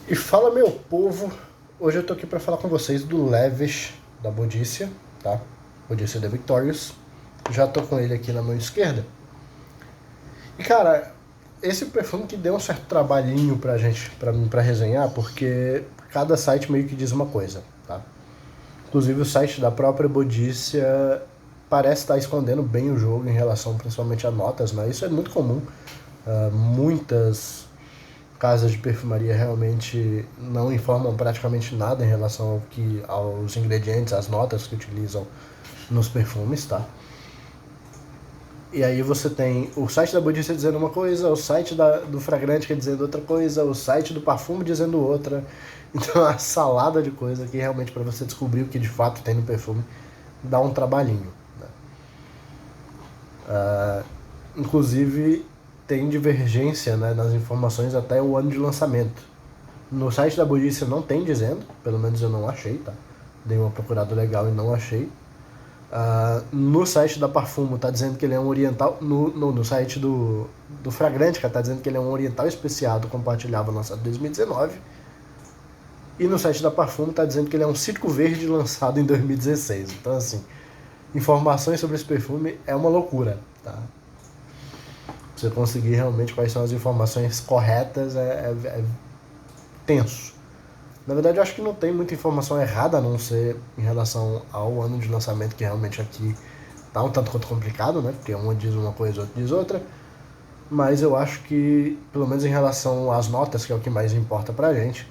E fala, meu povo, hoje eu tô aqui para falar com vocês do Leves da Bodícia, tá? Bodícia The Victorious. Já tô com ele aqui na mão esquerda. E cara, esse perfume que deu um certo trabalhinho pra gente, pra mim, pra resenhar, porque cada site meio que diz uma coisa, tá? Inclusive o site da própria Bodícia parece estar escondendo bem o jogo em relação principalmente a notas, né? Isso é muito comum. Muitas casas de perfumaria realmente não informam praticamente nada em relação aos ingredientes, às notas que utilizam nos perfumes, tá? E aí você tem o site da Bodícia dizendo uma coisa, o site do Fragrantica dizendo outra coisa, o site do Parfume dizendo outra. Então é uma salada de coisa que realmente para você descobrir o que de fato tem no perfume dá um trabalhinho, né? Inclusive tem divergência, né, nas informações até o ano de lançamento. No site da Bodícia não tem dizendo, pelo menos eu não achei, tá? Dei uma procurada legal e não achei. No site da Parfumo tá dizendo que ele é um oriental. No site do Fragrantica tá dizendo que ele é um oriental especiado compartilhável lançado em 2019. E no site da Parfumo tá dizendo que ele é um Cítrico Verde lançado em 2016. Então, assim, informações sobre esse perfume é uma loucura, tá? Você conseguir realmente quais são as informações corretas é tenso. Na verdade, eu acho que não tem muita informação errada, a não ser em relação ao ano de lançamento, que realmente aqui tá um tanto quanto complicado, né? Porque uma diz uma coisa, outra diz outra. Mas eu acho que, pelo menos em relação às notas, que é o que mais importa pra gente,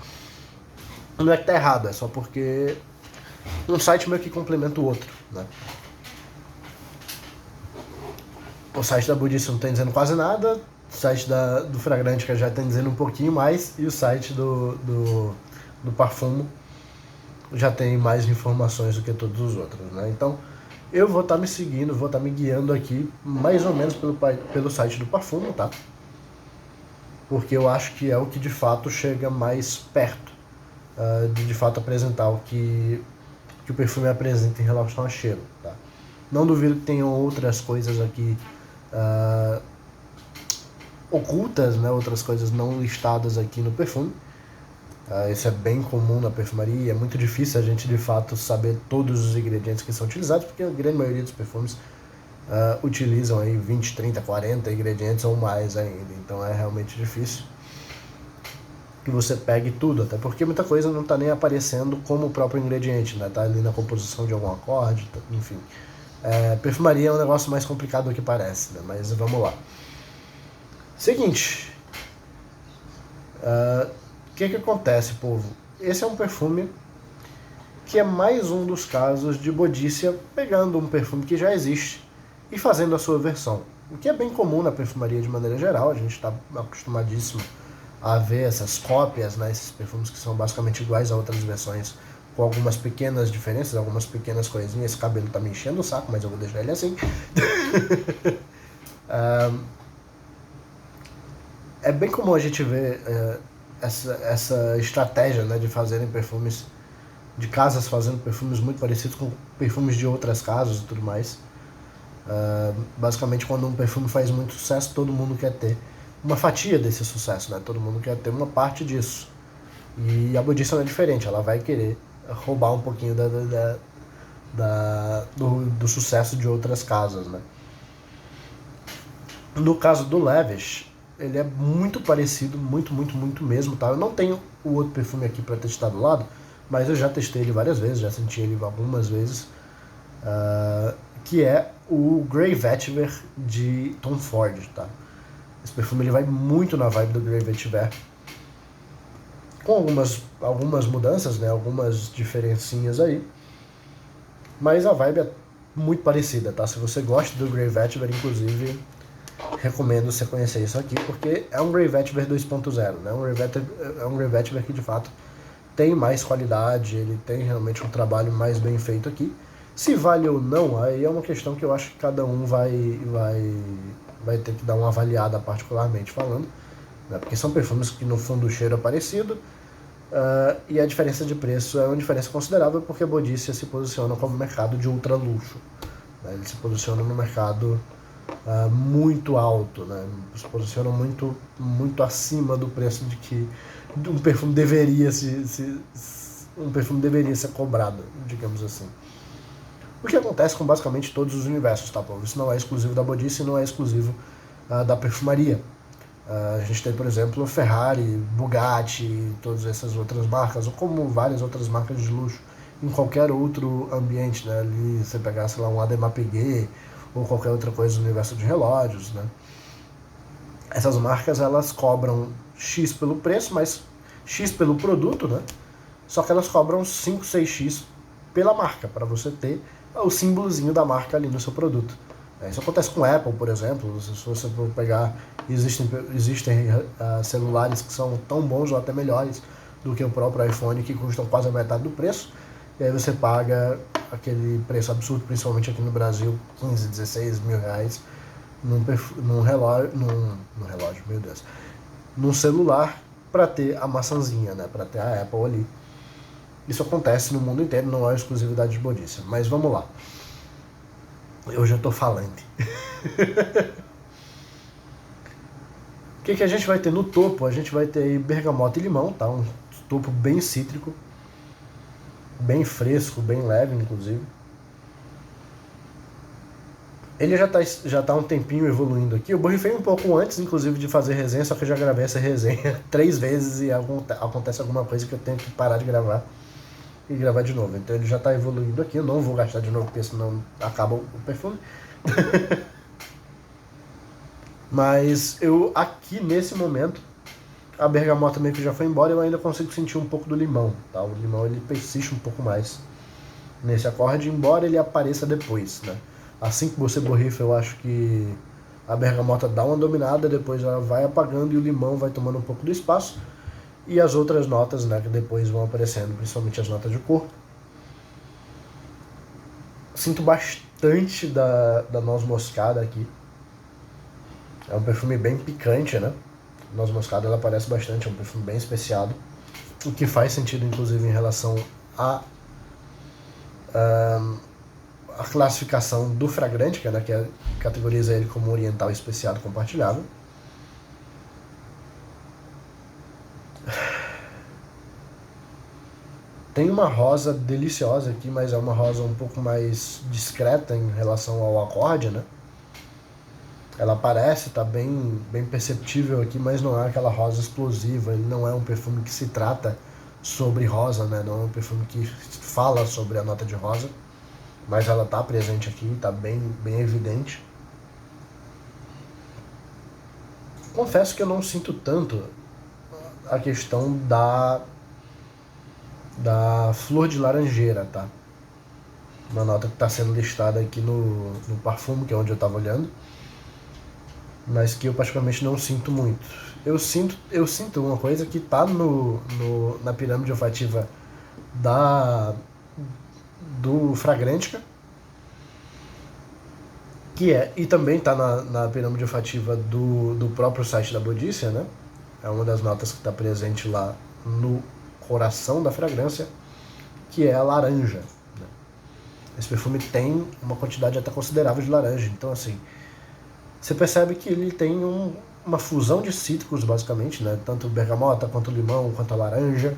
não é que tá errado, é só porque um site meio que complementa o outro, né? O site da Budista não tem dizendo quase nada, o site do Fragrantica já tem dizendo um pouquinho mais, e o site do Parfumo já tem mais informações do que todos os outros, né? Então, eu vou estar me seguindo, vou estar me guiando aqui mais ou menos pelo site do Parfumo, tá? Porque eu acho que é o que de fato chega mais perto de fato apresentar o que o perfume apresenta em relação a cheiro, tá? Não duvido que tenham outras coisas aqui ocultas, né? Outras coisas não listadas aqui no perfume. Isso é bem comum na perfumaria, é muito difícil a gente de fato saber todos os ingredientes que são utilizados, porque a grande maioria dos perfumes utilizam aí 20, 30, 40 ingredientes ou mais ainda, então é realmente difícil que você pegue tudo, até porque muita coisa não está nem aparecendo como o próprio ingrediente, né? Tá ali na composição de algum acorde, enfim. Perfumaria é um negócio mais complicado do que parece, né? Mas vamos lá. Seguinte, o que acontece, povo? Esse é um perfume que é mais um dos casos de Bodícia pegando um perfume que já existe e fazendo a sua versão. O que é bem comum na perfumaria de maneira geral, a gente está acostumadíssimo a ver essas cópias, né, esses perfumes que são basicamente iguais a outras versões, com algumas pequenas diferenças, algumas pequenas coisinhas. Esse cabelo tá me enchendo o saco, mas eu vou deixar ele assim. É bem comum a gente ver essa estratégia, né, de fazerem perfumes, de casas fazendo perfumes muito parecidos com perfumes de outras casas e tudo mais. Basicamente, quando um perfume faz muito sucesso, todo mundo quer ter uma fatia desse sucesso, né? Todo mundo quer ter uma parte disso. E a Bodícia não é diferente, ela vai querer roubar um pouquinho do sucesso de outras casas, né? No caso do Lavish, ele é muito parecido, muito mesmo, tá? Eu não tenho o outro perfume aqui para testar do lado, mas eu já testei ele várias vezes, já senti ele algumas vezes, que é o Grey Vetiver de Tom Ford, tá? Esse perfume ele vai muito na vibe do Grey Vetiver, com algumas mudanças, né? Algumas diferencinhas aí, mas a vibe é muito parecida, tá? Se você gosta do Grey Vetiver, inclusive, recomendo você conhecer isso aqui, porque é um Grey Vetiver 2.0, né? É um Grey Vetiver que de fato tem mais qualidade, ele tem realmente um trabalho mais bem feito aqui. Se vale ou não, aí é uma questão que eu acho que cada um vai ter que dar uma avaliada particularmente falando, né? Porque são perfumes que no fundo o cheiro é parecido, e a diferença de preço é uma diferença considerável, porque a Bodícia se posiciona como mercado de ultra luxo, né? Ele se posiciona no mercado muito alto, né? Se posiciona muito acima do preço um perfume deveria um perfume deveria ser cobrado, digamos assim. O que acontece com basicamente todos os universos, tá, povo? Isso não é exclusivo da Bodice, não é exclusivo da perfumaria. A gente tem, por exemplo, Ferrari, Bugatti, todas essas outras marcas, ou como várias outras marcas de luxo, em qualquer outro ambiente, né? Ali você pegar, sei lá, um Audemars Piguet, ou qualquer outra coisa do universo de relógios, né? Essas marcas, elas cobram X pelo preço, mas X pelo produto, né? Só que elas cobram 5, 6x pela marca, para você ter o símbolozinho da marca ali no seu produto. Isso acontece com Apple, por exemplo. Se você for pegar, existem celulares que são tão bons ou até melhores do que o próprio iPhone, que custam quase a metade do preço. E aí você paga aquele preço absurdo, principalmente aqui no Brasil, 15, 16 mil reais, num relógio, meu Deus, num celular, para ter a maçãzinha, né, para ter a Apple ali. Isso acontece no mundo inteiro, não é exclusividade de Bodice. Mas vamos lá. Eu já tô falante. O que a gente vai ter no topo? A gente vai ter aí bergamota e limão, tá? Um topo bem cítrico, bem fresco, bem leve, inclusive. Ele já tá um tempinho evoluindo aqui. Eu borrifei um pouco antes, inclusive, de fazer resenha, só que eu já gravei essa resenha 3 vezes e acontece alguma coisa que eu tenho que parar de gravar e gravar de novo. Então ele já está evoluindo aqui. Eu não vou gastar de novo, porque senão acaba o perfume. Mas eu aqui nesse momento, a bergamota meio que já foi embora, eu ainda consigo sentir um pouco do limão, tá? O limão ele persiste um pouco mais nesse acorde, embora ele apareça depois, né? Assim que você borrifa, eu acho que a bergamota dá uma dominada, depois ela vai apagando e o limão vai tomando um pouco do espaço. E as outras notas, né, que depois vão aparecendo, principalmente as notas de corpo. Sinto bastante da noz moscada aqui. É um perfume bem picante, né? A noz moscada ela aparece bastante, é um perfume bem especiado. O que faz sentido, inclusive, em relação a classificação do fragrante, que categoriza ele como oriental especiado compartilhável. Tem uma rosa deliciosa aqui, mas é uma rosa um pouco mais discreta em relação ao acorde, né? Ela parece estar bem perceptível aqui, mas não é aquela rosa explosiva. Ele não é um perfume que se trata sobre rosa, né? Não é um perfume que fala sobre a nota de rosa, mas ela está presente aqui, está bem evidente. Confesso que eu não sinto tanto a questão da flor de laranjeira, tá? Uma nota que está sendo listada aqui no Parfume, que é onde eu estava olhando, mas que eu particularmente não sinto muito. Eu sinto uma coisa que está na pirâmide olfativa do Fragrantica, e também está na pirâmide olfativa do próprio site da Bodice, né? É uma das notas que está presente lá no coração da fragrância, que é a laranja. Esse perfume tem uma quantidade até considerável de laranja, então assim, você percebe que ele tem uma fusão de cítricos, basicamente, né? Tanto bergamota, quanto limão, quanto a laranja.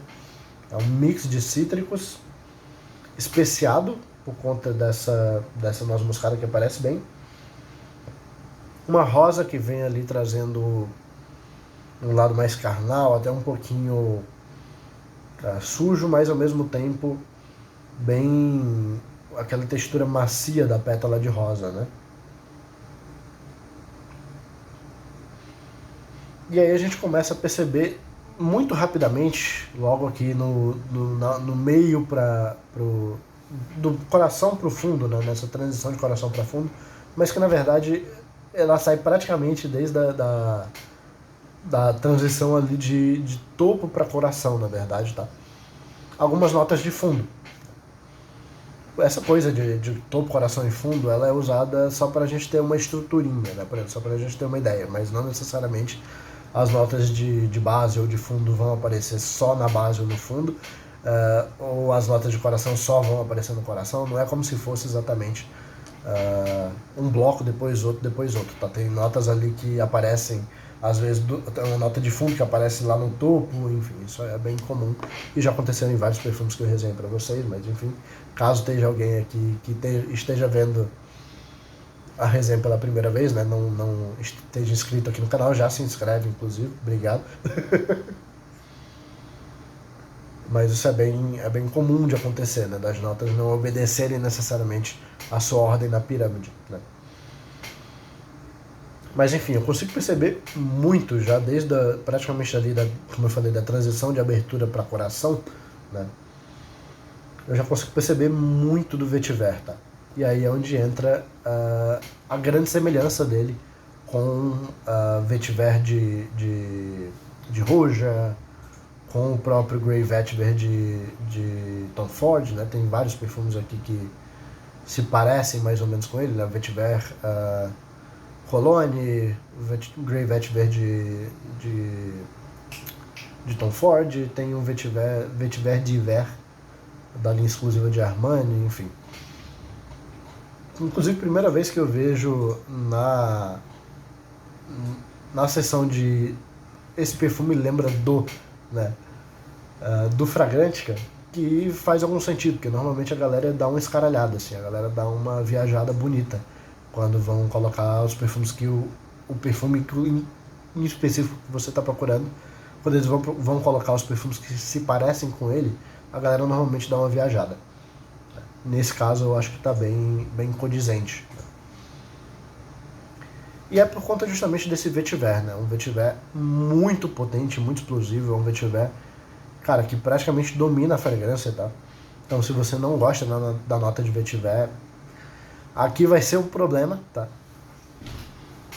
É um mix de cítricos, especiado por conta dessa noz moscada que aparece bem. Uma rosa que vem ali trazendo um lado mais carnal, até um pouquinho sujo, mas ao mesmo tempo bem aquela textura macia da pétala de rosa, né? E aí a gente começa a perceber muito rapidamente, logo aqui no meio do coração para o fundo, né? Nessa transição de coração para fundo, mas que na verdade ela sai praticamente desde da transição ali de topo para coração, na verdade, tá? Algumas notas de fundo. Essa coisa de topo, coração e fundo, ela é usada só para a gente ter uma estruturinha, né? Só para a gente ter uma ideia, mas não necessariamente as notas de base ou de fundo vão aparecer só na base ou no fundo, ou as notas de coração só vão aparecer no coração. Não é como se fosse exatamente um bloco depois outro, tá? Tem notas ali que aparecem às vezes tem uma nota de fundo que aparece lá no topo, enfim, isso é bem comum e já aconteceu em vários perfumes que eu resenho para vocês, mas enfim, caso esteja alguém aqui que esteja vendo a resenha pela primeira vez, né, não esteja inscrito aqui no canal, já se inscreve, inclusive, obrigado. Mas isso é bem comum de acontecer, né, das notas não obedecerem necessariamente a sua ordem na pirâmide, né. Mas enfim, eu consigo perceber muito já desde praticamente ali, como eu falei, da transição de abertura para coração, né? Eu já consigo perceber muito do vetiver, tá? E aí é onde entra a grande semelhança dele com vetiver de Roja, com o próprio Grey Vetiver de Tom Ford, né? Tem vários perfumes aqui que se parecem mais ou menos com ele, né? Vetiver Cologne, Grey Vetiver de Tom Ford, tem um Vetiver d'Hiver da linha exclusiva de Armani, enfim. Inclusive, primeira vez que eu vejo na seção de esse perfume lembra né, do Fragrantica, que faz algum sentido, porque normalmente a galera dá uma escaralhada, assim, a galera dá uma viajada bonita quando vão colocar os perfumes que o perfume em específico que você está procurando. Quando eles vão colocar os perfumes que se parecem com ele, a galera normalmente dá uma viajada. Nesse caso eu acho que está bem condizente. E é por conta justamente desse vetiver, né? Um vetiver muito potente, muito explosivo, é um vetiver, cara, que praticamente domina a fragrância, tá? Então se você não gosta da nota de vetiver, aqui vai ser um problema, tá?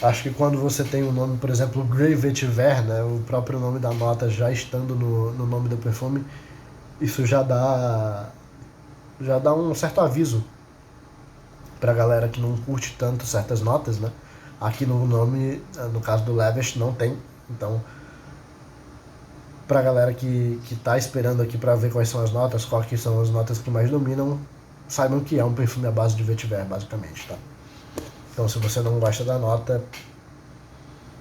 Acho que quando você tem um nome, por exemplo, Grey Vetiver, né, o próprio nome da nota já estando no nome do perfume, isso já dá um certo aviso pra galera que não curte tanto certas notas, né? Aqui no nome, no caso do Lavish, não tem, então pra galera que tá esperando aqui pra ver quais são as notas, quais que são as notas que mais dominam, saibam que é um perfume à base de vetiver, basicamente, tá? Então, se você não gosta da nota,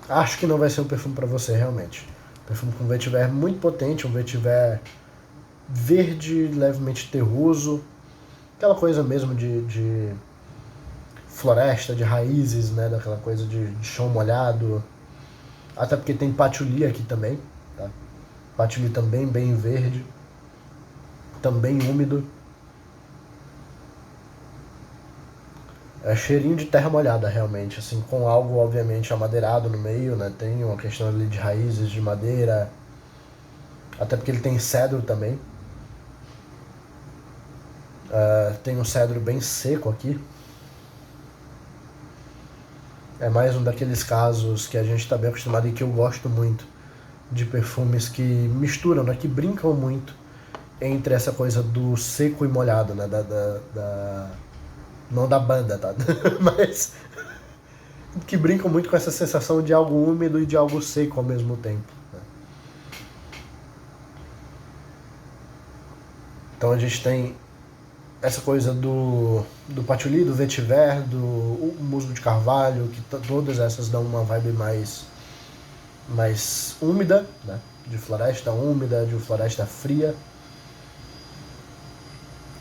acho que não vai ser um perfume para você, realmente. Perfume com vetiver muito potente, um vetiver verde, levemente terroso, aquela coisa mesmo de floresta, de raízes, né, daquela coisa de chão molhado. Até porque tem patchouli aqui também, tá? Patchouli também bem verde, também úmido. É cheirinho de terra molhada, realmente, assim, com algo, obviamente, amadeirado no meio, né? Tem uma questão ali de raízes de madeira, até porque ele tem cedro também. Tem um cedro bem seco aqui. É mais um daqueles casos que a gente está bem acostumado e que eu gosto muito, de perfumes que misturam, né? Que brincam muito entre essa coisa do seco e molhado, né? Não da banda, tá? Mas que brincam muito com essa sensação de algo úmido e de algo seco ao mesmo tempo, né? Então a gente tem essa coisa do patchouli, do vetiver, do musgo de carvalho, que todas essas dão uma vibe mais úmida, né? De floresta úmida, de floresta fria.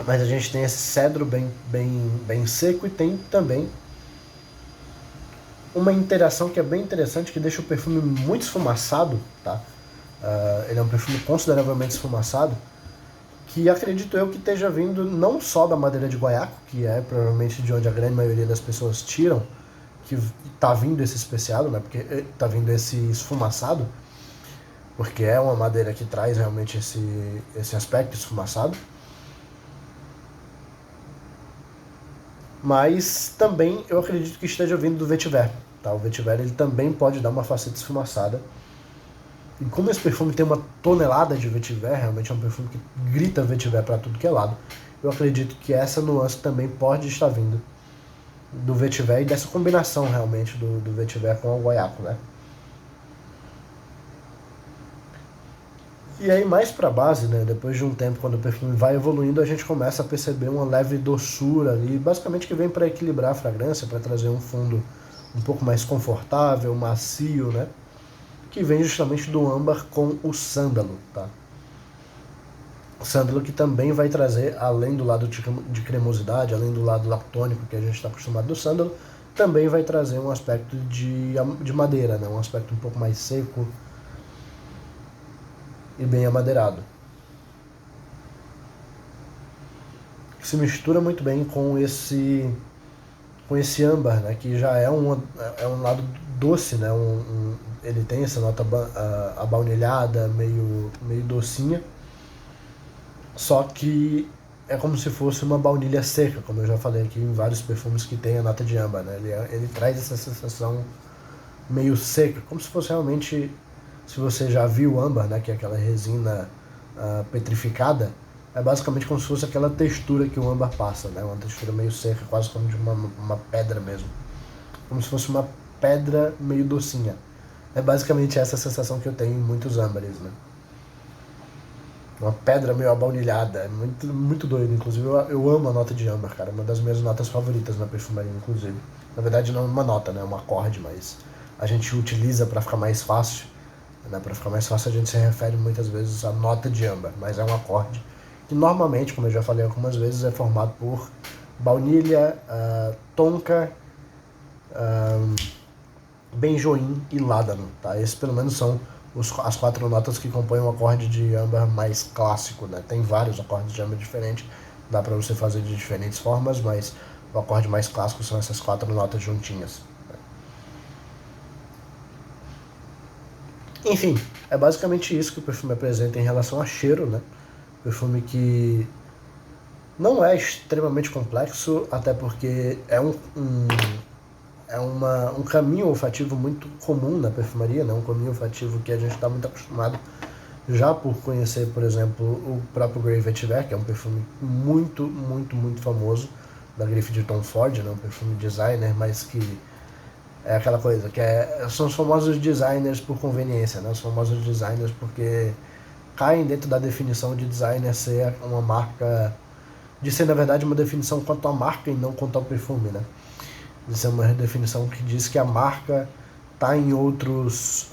Mas a gente tem esse cedro bem seco e tem também uma interação que é bem interessante, que deixa o perfume muito esfumaçado, tá? Ele é um perfume consideravelmente esfumaçado, que acredito eu que esteja vindo não só da madeira de guaiaco, que é provavelmente de onde a grande maioria das pessoas tiram, que tá vindo esse especiado, né? Porque tá vindo esse esfumaçado, porque é uma madeira que traz realmente esse aspecto esfumaçado. Mas também eu acredito que esteja vindo do vetiver, tá? O vetiver ele também pode dar uma faceta esfumaçada. E como esse perfume tem uma tonelada de vetiver, realmente é um perfume que grita vetiver para tudo que é lado, eu acredito que essa nuance também pode estar vindo do vetiver e dessa combinação realmente do vetiver com o guaiaco, né? E aí mais pra base, né, depois de um tempo, quando o perfume vai evoluindo, a gente começa a perceber uma leve doçura ali, basicamente que vem para equilibrar a fragrância, para trazer um fundo um pouco mais confortável, macio, né? que vem justamente do âmbar com o sândalo, tá? Sândalo que também vai trazer, além do lado de cremosidade, além do lado lactônico que a gente está acostumado do sândalo, também vai trazer um aspecto de madeira, né? Um aspecto um pouco mais seco e bem amadeirado. Se mistura muito bem com esse âmbar, né? Que já é um lado doce, né? Ele tem essa nota abaunilhada, meio docinha. Só que é como se fosse uma baunilha seca, como eu já falei aqui em vários perfumes que tem a nota de âmbar, né? Ele traz essa sensação meio seca, como se fosse realmente, se você já viu âmbar, né? Que é aquela resina petrificada, é basicamente como se fosse aquela textura que o âmbar passa, né? Uma textura meio seca, quase como de uma pedra mesmo. Como se fosse uma pedra meio docinha. É basicamente essa sensação que eu tenho em muitos âmbares, né? Uma pedra meio abaunilhada, é muito doido. Inclusive, eu amo a nota de âmbar, cara. Uma das minhas notas favoritas na perfumaria, inclusive. Na verdade, não é uma nota, né? É um acorde, mas a gente utiliza para ficar mais fácil. Né? Para ficar mais fácil, a gente se refere muitas vezes à nota de âmbar, mas é um acorde que normalmente, como eu já falei algumas vezes, é formado por baunilha, tonka, benjoim e ládano, tá? Esses pelo menos são as 4 notas que compõem um acorde de âmbar mais clássico, né? Tem vários acordes de âmbar diferentes, dá para você fazer de diferentes formas, mas o acorde mais clássico são essas 4 notas juntinhas. Enfim, é basicamente isso que o perfume apresenta em relação a cheiro, né? Perfume que não é extremamente complexo, até porque é um caminho olfativo muito comum na perfumaria, né? Um caminho olfativo que a gente está muito acostumado já por conhecer, por exemplo, o próprio Grey Vetiver, que é um perfume muito, muito, muito famoso da grife de Tom Ford, né? Um perfume designer, mas que é aquela coisa que são os famosos designers por conveniência, né? Os famosos designers porque caem dentro da definição de designer ser uma marca, de ser na verdade uma definição quanto à marca e não quanto ao perfume, né? De ser uma definição que diz que a marca está em outros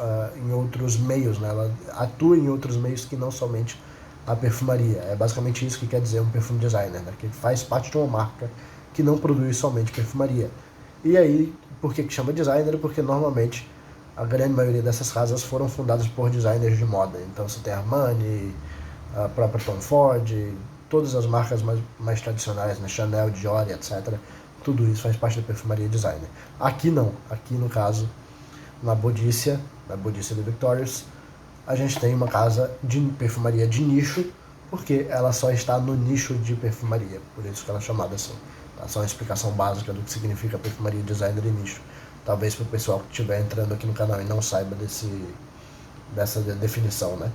meios, né? Ela atua em outros meios que não somente a perfumaria. É basicamente isso que quer dizer um perfume designer, né? Que faz parte de uma marca que não produz somente perfumaria. E aí, por que chama designer? Porque normalmente a grande maioria dessas casas foram fundadas por designers de moda. Então você tem Armani, a própria Tom Ford, todas as marcas mais tradicionais, né? Chanel, Dior, etc. Tudo isso faz parte da perfumaria designer. Aqui não. Aqui, no caso, na Bodycia da Victorious, a gente tem uma casa de perfumaria de nicho, porque ela só está no nicho de perfumaria. Por isso que ela é chamada assim. Tá? Só uma explicação básica do que significa perfumaria designer e nicho. Talvez para o pessoal que estiver entrando aqui no canal e não saiba dessa definição, né?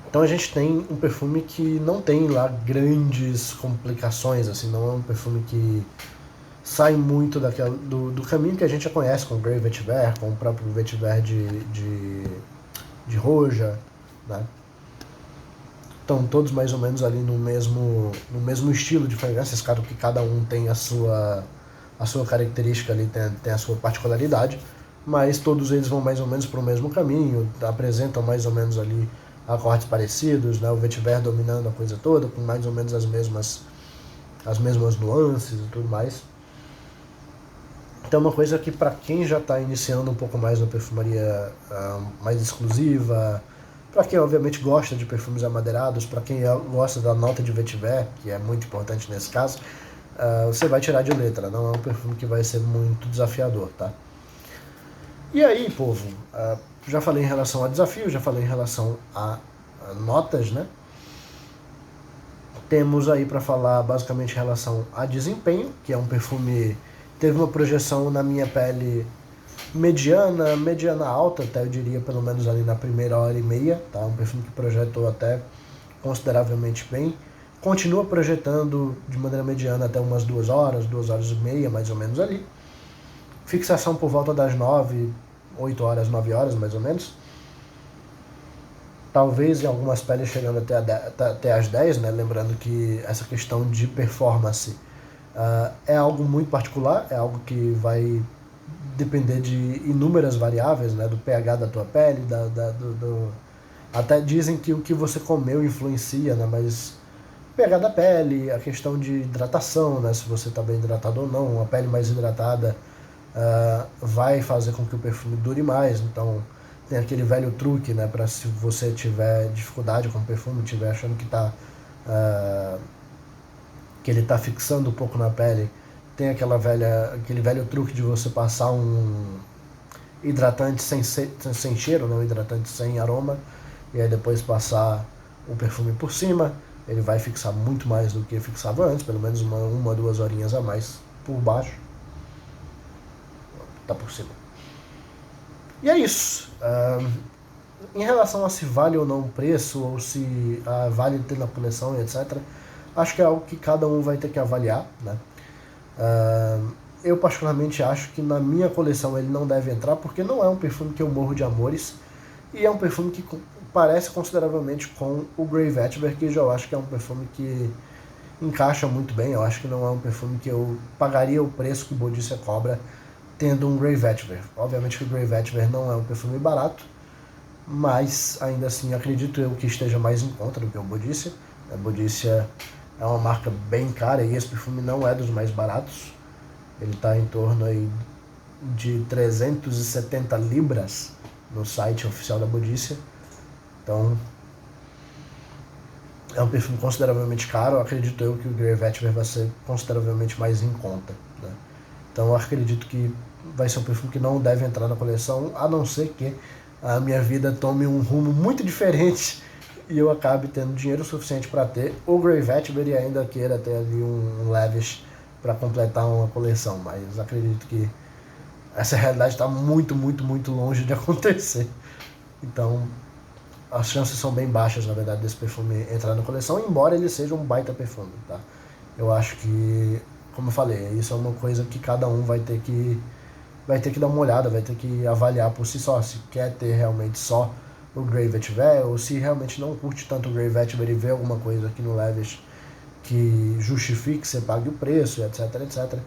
Então a gente tem um perfume que não tem lá grandes complicações, assim, não é um perfume que sai muito do caminho que a gente já conhece com o Grey Vetiver, com o próprio Vetiver de Roja, né? Estão todos mais ou menos ali no mesmo estilo de fragrâncias, claro que cada um tem a sua característica ali, tem a sua particularidade, mas todos eles vão mais ou menos para o mesmo caminho, apresentam mais ou menos ali acordes parecidos, né? O Vetiver dominando a coisa toda, com mais ou menos as mesmas nuances e tudo mais. Então é uma coisa que para quem já está iniciando um pouco mais na perfumaria mais exclusiva, para quem obviamente gosta de perfumes amadeirados, para quem gosta da nota de Vetiver, que é muito importante nesse caso, você vai tirar de letra, não é um perfume que vai ser muito desafiador, tá? E aí, povo, já falei em relação a desafio, já falei em relação a notas, né? Temos aí para falar basicamente em relação a desempenho, que é um perfume, teve uma projeção na minha pele mediana alta, até eu diria pelo menos ali na primeira hora e meia, tá? Um perfume que projetou até consideravelmente bem. Continua projetando de maneira mediana até umas 2 horas e meia, mais ou menos ali. Fixação por volta das 8 horas, 9 horas, mais ou menos. Talvez em algumas peles chegando até as 10, né? Lembrando que essa questão de performance é algo muito particular, é algo que vai depender de inúmeras variáveis, né? Do pH da tua pele, até dizem que o que você comeu influencia, né? Mas pH da pele, a questão de hidratação, né? Se você está bem hidratado ou não, uma pele mais hidratada vai fazer com que o perfume dure mais. Então tem aquele velho truque, né? Para se você tiver dificuldade com o perfume, estiver achando que ele está fixando um pouco na pele, tem aquele velho truque de você passar um hidratante sem cheiro, né? Um hidratante sem aroma, e aí depois passar o perfume por cima. Ele vai fixar muito mais do que fixava antes, pelo menos uma 2 horinhas a mais por baixo. Tá por cima. E é isso. Em relação a se vale ou não o preço, ou se vale ter na coleção e etc., acho que é algo que cada um vai ter que avaliar, né? Eu particularmente acho que na minha coleção ele não deve entrar, porque não é um perfume que eu morro de amores, e é um perfume que parece consideravelmente com o Grey Vetiver, que eu acho que é um perfume que encaixa muito bem. Eu acho que não é um perfume que eu pagaria o preço que o Bodycia cobra tendo um Grey Vetiver. Obviamente que o Grey Vetiver não é um perfume barato, mas ainda assim acredito eu que esteja mais em conta do que o Bodycia. A Bodycia é uma marca bem cara e esse perfume não é dos mais baratos. Ele está em torno aí de 370 libras no site oficial da Bodycia. Então é um perfume consideravelmente caro. Acredito eu que o Grey Vetiver vai ser consideravelmente mais em conta, né? Então eu acredito que vai ser um perfume que não deve entrar na coleção, a não ser que a minha vida tome um rumo muito diferente e eu acabe tendo dinheiro suficiente para ter o Grey Vetiver e ainda queira ter ali um Lavish para completar uma coleção. Mas acredito que essa realidade está muito, muito, muito longe de acontecer. Então as chances são bem baixas, na verdade, desse perfume entrar na coleção, embora ele seja um baita perfume, tá? Eu acho que, como eu falei, isso é uma coisa que cada um vai ter que dar uma olhada, vai ter que avaliar por si só, se quer ter realmente só o Grey Vetiver, ou se realmente não curte tanto o Grey Vetiver e vê alguma coisa aqui no Lavish que justifique que você pague o preço, etc, etc.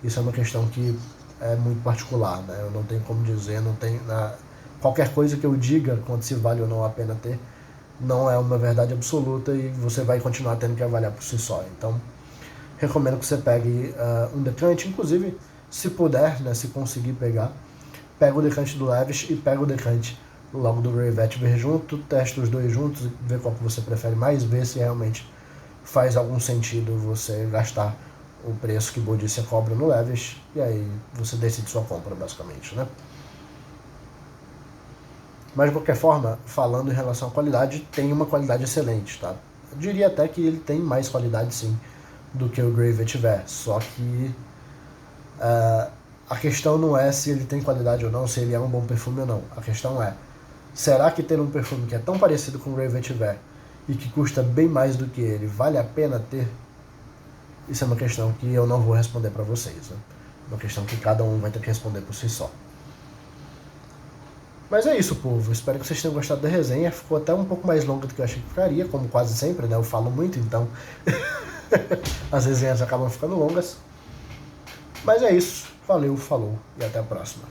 Isso é uma questão que é muito particular, né? Eu não tenho como dizer, qualquer coisa que eu diga quanto se vale ou não a pena ter, não é uma verdade absoluta e você vai continuar tendo que avaliar por si só. Então, recomendo que você pegue um decante, inclusive, se puder, né, se conseguir pegar, pega o decante do Lavish e pega o decante logo do Grey Vetiver junto, testa os dois juntos, vê qual que você prefere mais, vê se realmente faz algum sentido você gastar o preço que o Bodycia cobra no Lavish, e aí você decide sua compra, basicamente, né? Mas, de qualquer forma, falando em relação à qualidade, tem uma qualidade excelente, tá? Eu diria até que ele tem mais qualidade, sim, do que o Grey Vetiver, só que a questão não é se ele tem qualidade ou não, se ele é um bom perfume ou não. A questão é, será que ter um perfume que é tão parecido com o Grey Vetiver e que custa bem mais do que ele, vale a pena ter? Isso é uma questão que eu não vou responder para vocês, né? Uma questão que cada um vai ter que responder por si só. Mas é isso, povo. Espero que vocês tenham gostado da resenha. Ficou até um pouco mais longa do que eu achei que ficaria, como quase sempre, né? Eu falo muito, então as resenhas acabam ficando longas. Mas é isso. Valeu, falou e até a próxima.